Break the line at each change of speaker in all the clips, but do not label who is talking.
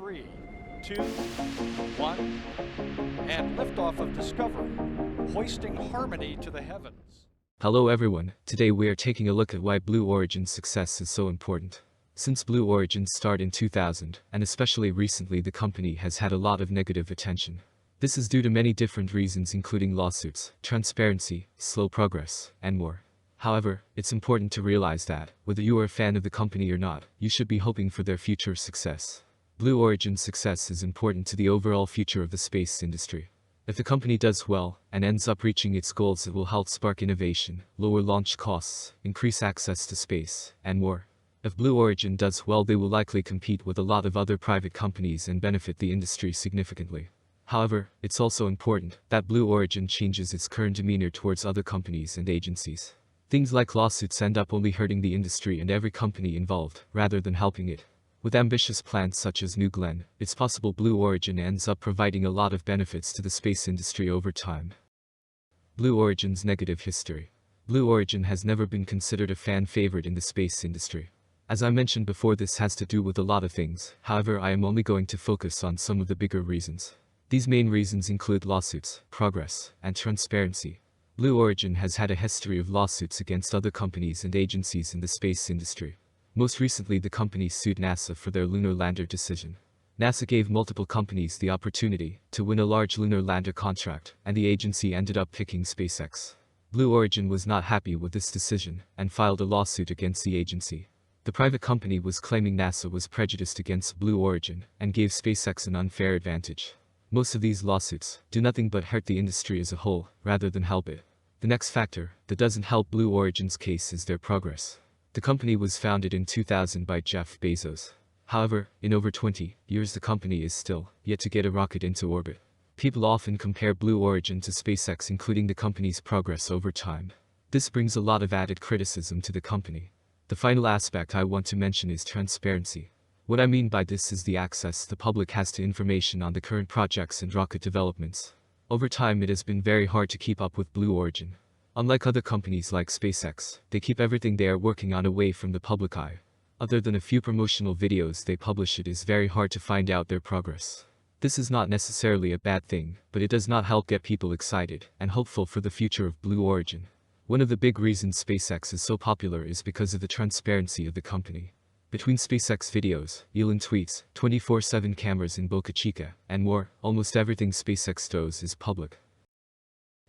3, 2, 1, and liftoff of Discovery, hoisting harmony to the heavens.
Hello everyone, today we are taking a look at why Blue Origin's success is so important. Since Blue Origin's start in 2000, and especially recently, the company has had a lot of negative attention. This is due to many different reasons, including lawsuits, transparency, slow progress, and more. However, it's important to realize that, whether you are a fan of the company or not, you should be hoping for their future success. Blue Origin's success is important to the overall future of the space industry. If the company does well, and ends up reaching its goals, it will help spark innovation, lower launch costs, increase access to space, and more. If Blue Origin does well, they will likely compete with a lot of other private companies and benefit the industry significantly. However, it's also important that Blue Origin changes its current demeanor towards other companies and agencies. Things like lawsuits end up only hurting the industry and every company involved, rather than helping it. With ambitious plans such as New Glenn, it's possible Blue Origin ends up providing a lot of benefits to the space industry over time. Blue Origin's negative history. Blue Origin has never been considered a fan favorite in the space industry. As I mentioned before, this has to do with a lot of things, however I am only going to focus on some of the bigger reasons. These main reasons include lawsuits, progress, and transparency. Blue Origin has had a history of lawsuits against other companies and agencies in the space industry. Most recently, the company sued NASA for their lunar lander decision. NASA gave multiple companies the opportunity to win a large lunar lander contract, and the agency ended up picking SpaceX. Blue Origin was not happy with this decision, and filed a lawsuit against the agency. The private company was claiming NASA was prejudiced against Blue Origin, and gave SpaceX an unfair advantage. Most of these lawsuits do nothing but hurt the industry as a whole, rather than help it. The next factor that doesn't help Blue Origin's case is their progress. The company was founded in 2000 by Jeff Bezos. However, in over 20 years the company is still yet to get a rocket into orbit. People often compare Blue Origin to SpaceX, including the company's progress over time. This brings a lot of added criticism to the company. The final aspect I want to mention is transparency. What I mean by this is the access the public has to information on the current projects and rocket developments. Over time, it has been very hard to keep up with Blue Origin. Unlike other companies like SpaceX, they keep everything they are working on away from the public eye. Other than a few promotional videos they publish, it is very hard to find out their progress. This is not necessarily a bad thing, but it does not help get people excited and hopeful for the future of Blue Origin. One of the big reasons SpaceX is so popular is because of the transparency of the company. Between SpaceX videos, Elon tweets, 24/7 cameras in Boca Chica, and more, almost everything SpaceX does is public.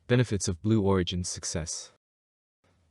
Benefits of Blue Origin's success.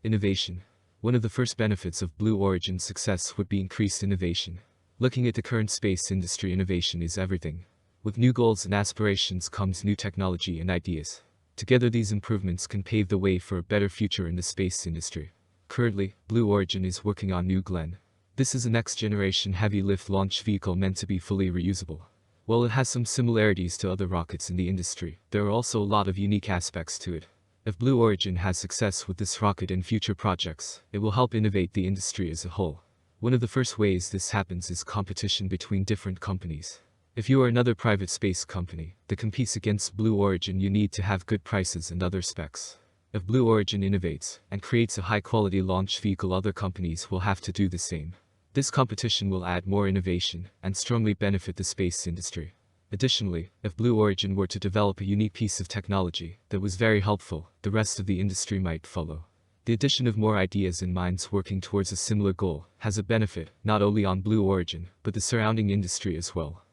Innovation. One of the first benefits of Blue Origin's success would be increased innovation. Looking at the current space industry, innovation is everything. With new goals and aspirations comes new technology and ideas. Together, these improvements can pave the way for a better future in the space industry. Currently, Blue Origin is working on New Glenn. This is a next-generation heavy-lift launch vehicle meant to be fully reusable. While it has some similarities to other rockets in the industry, there are also a lot of unique aspects to it. If Blue Origin has success with this rocket and future projects, it will help innovate the industry as a whole. One of the first ways this happens is competition between different companies. If you are another private space company that competes against Blue Origin, you need to have good prices and other specs. If Blue Origin innovates and creates a high-quality launch vehicle, other companies will have to do the same. This competition will add more innovation and strongly benefit the space industry. Additionally, if Blue Origin were to develop a unique piece of technology that was very helpful, the rest of the industry might follow. The addition of more ideas and minds working towards a similar goal has a benefit not only on Blue Origin, but the surrounding industry as well.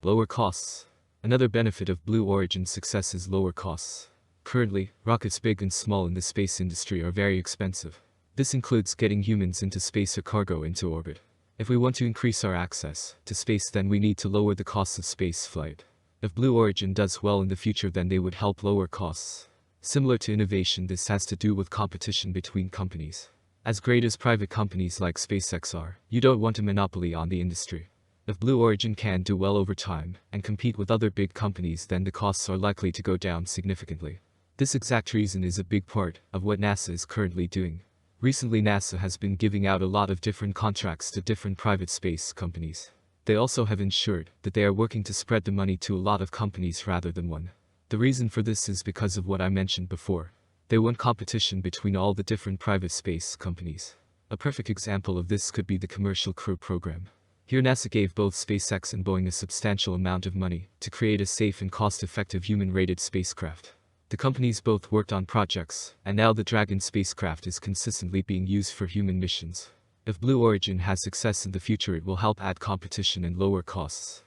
Lower costs. Another benefit of Blue Origin's success is lower costs. Currently, rockets big and small in the space industry are very expensive. This includes getting humans into space or cargo into orbit. If we want to increase our access to space, then we need to lower the costs of space flight. If Blue Origin does well in the future, then they would help lower costs. Similar to innovation, this has to do with competition between companies. As great as private companies like SpaceX are, you don't want a monopoly on the industry. If Blue Origin can do well over time and compete with other big companies, then the costs are likely to go down significantly. This exact reason is a big part of what NASA is currently doing. Recently, NASA has been giving out a lot of different contracts to different private space companies. They also have ensured that they are working to spread the money to a lot of companies rather than one. The reason for this is because of what I mentioned before. They want competition between all the different private space companies. A perfect example of this could be the Commercial Crew program. Here NASA gave both SpaceX and Boeing a substantial amount of money to create a safe and cost-effective human-rated spacecraft. The companies both worked on projects, and now the Dragon spacecraft is consistently being used for human missions. If Blue Origin has success in the future, it will help add competition and lower costs.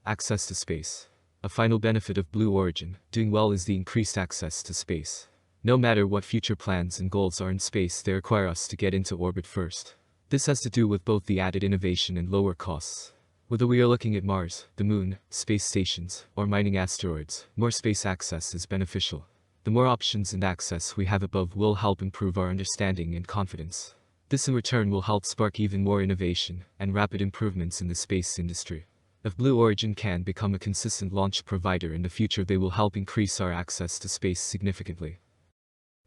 Access to space. A final benefit of Blue Origin doing well is the increased access to space. No matter what future plans and goals are in space, they require us to get into orbit first. This has to do with both the added innovation and lower costs. Whether we are looking at Mars, the Moon, space stations, or mining asteroids, more space access is beneficial. The more options and access we have above will help improve our understanding and confidence. This in return will help spark even more innovation and rapid improvements in the space industry. If Blue Origin can become a consistent launch provider in the future, they will help increase our access to space significantly.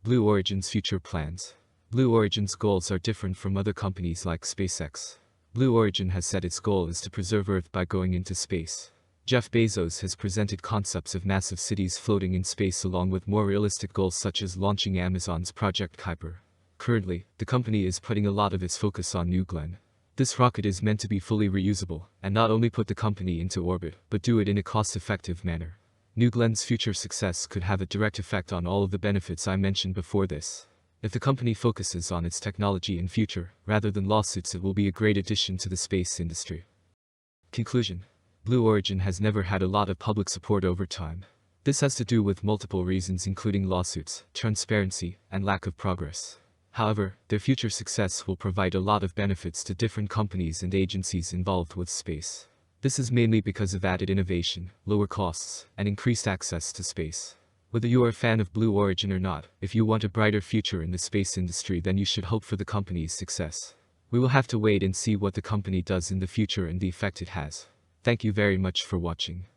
Blue Origin's future plans. Blue Origin's goals are different from other companies like SpaceX. Blue Origin has said its goal is to preserve Earth by going into space. Jeff Bezos has presented concepts of massive cities floating in space along with more realistic goals such as launching Amazon's Project Kuiper. Currently, the company is putting a lot of its focus on New Glenn. This rocket is meant to be fully reusable and not only put the company into orbit, but do it in a cost-effective manner. New Glenn's future success could have a direct effect on all of the benefits I mentioned before this. If the company focuses on its technology and future, rather than lawsuits, it will be a great addition to the space industry. Conclusion. Blue Origin has never had a lot of public support over time. This has to do with multiple reasons including lawsuits, transparency, and lack of progress. However, their future success will provide a lot of benefits to different companies and agencies involved with space. This is mainly because of added innovation, lower costs, and increased access to space. Whether you are a fan of Blue Origin or not, if you want a brighter future in the space industry, then you should hope for the company's success. We will have to wait and see what the company does in the future and the effect it has. Thank you very much for watching.